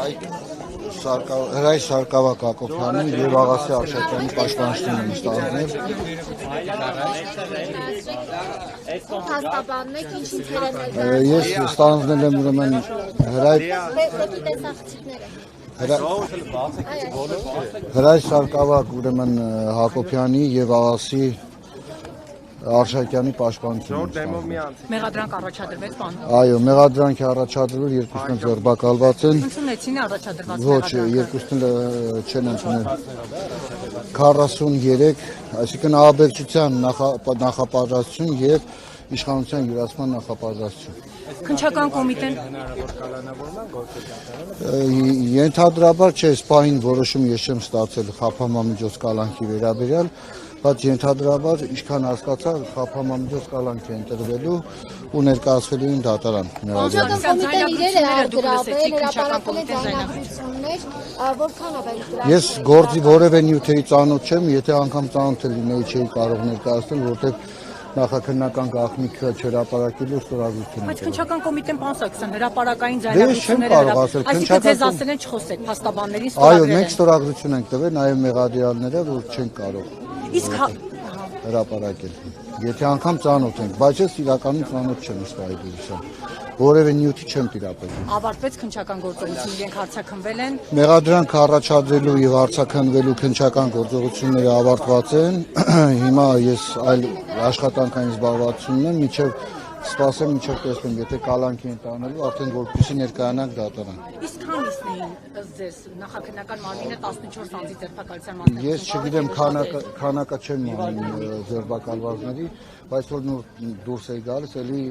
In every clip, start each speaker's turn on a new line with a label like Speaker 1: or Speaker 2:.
Speaker 1: Հրայր Սարգսակյան Հակոբյանին եւ Աղասի Արշակյանի պաշտպանությունն են ստանձնել։
Speaker 2: Փաստաբանն եք ինչ ինքեր են
Speaker 1: Ես ստանձնել եմ ուրեմն Հրայր Սարգսակյան ուրեմն Հակոբյանի եւ Աղասի Արշակյանի պաշտպանությունը։
Speaker 3: Մեղադրանք առաջադրվեց բան։
Speaker 1: Այո, մեղադրանքի առաջադրվել երկուսն ձերբակալված են։
Speaker 3: Ընդունեցին առաջադրված
Speaker 1: Ոչ, երկուսն չեն ընդունել։ 43, այսինքն ահաբեկչության նախապատրաստություն եւ իշխանության յուրացման նախապատրաստություն։
Speaker 3: Քննչական կոմիտեն
Speaker 1: Ենթադրաբար չէ, սպահին որոշում ես չեմ ստացել խափամամիջոց կալանքի վերաբերյալ, բայց ենթադրաբար ինչքան հասկացա խափամամիջոց կալանք է ընտրվելու ու ներկայացվելու են դատարան։
Speaker 2: Քննչական կոմիտեն իրեր է արտադրել, հրապարակել է ձայնագրություններ, որքան է դրա։
Speaker 1: Ես գործի որևէ նյութերի ծանոթ չեմ, եթե անգամ ծանոթ լինեի չէի կարող ներկայացնել, որտեղ նախաքննական գաղտնիքը չհրապարակելու ստորագրություն։
Speaker 3: Բայց քննչական կոմիտեն բան Սարգսյան հրապարակային ձայնագրությունները այսինքն ձեզ ասել են չխոսեք փաստաբաններին
Speaker 1: Այո,
Speaker 3: ստորագրել։
Speaker 1: մենք ստորագրություն ենք տվել նաև մեղադրյալները, որ չեն կարող
Speaker 3: Իսկ
Speaker 1: հրապարակել։ Եթե անգամ ծանոթ ենք, բայց ես իրականում ծանոթ չեմ ըստ այդության։ Որևէ նյութի չեմ տիրապետում։
Speaker 3: ավարտվեց քննչական գործողությունը, իրենք հարցաքնվել են։
Speaker 1: Մեղադրանք առաջադրելու եւ հարցաքննվելու քննչական գործողությունները ավարտված են։ Հիմա ես այլ աշխատանքային զբաղվածություն եմ, միջև սպասեմ, միջև տեսնեմ, եթե կալանքի են տանելու, արդեն որպեսզի ներկայանանք դատարան։
Speaker 3: Իսկ քանիսն էին ըստ ձեզ նախաքննական մարմինը 14 անձի ձերբակալության մասնակցում։
Speaker 1: Ես չգիտեմ քանակը չեմ անում ձերբակալվածների, բայց որ դուրս էի գալիս, էլի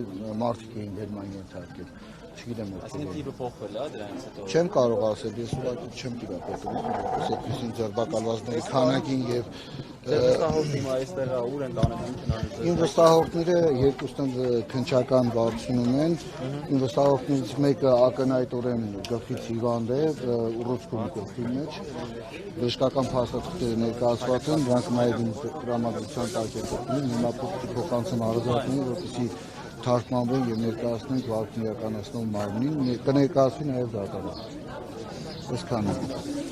Speaker 1: մարդիկ էին դերման ենթարկել։ Չգիտեմ
Speaker 4: Այսինքն տիպը փոխվել է դրանից հետո։
Speaker 1: Չեմ կարող ասել, ես ուղղակի չեմ տիրապետում, այսպեսին ձերբակալվածների քանակին եւ
Speaker 4: Վստահորդ հիմա այստեղ ուր են տանել
Speaker 1: Իմ վստահորդները երկուսն քննչական վարչությունում են։ Իմ վստահորդներից մեկը ակնհայտորեն գլխից հիվանդ է, ուռուցքում գլխի մեջ։ Բժշկական փաստաթղթերը ներկայացված են, դրանք նաև իմ տրամադրության տակ են գտնվում։ Հիմա փոխանցում հարազատներին, որպեսզի թարգմանվեն եւ ներկայացնենք վարչություն իրականացնող մարմնին, կներկայացվի նաև դատարան։ Այսքանը։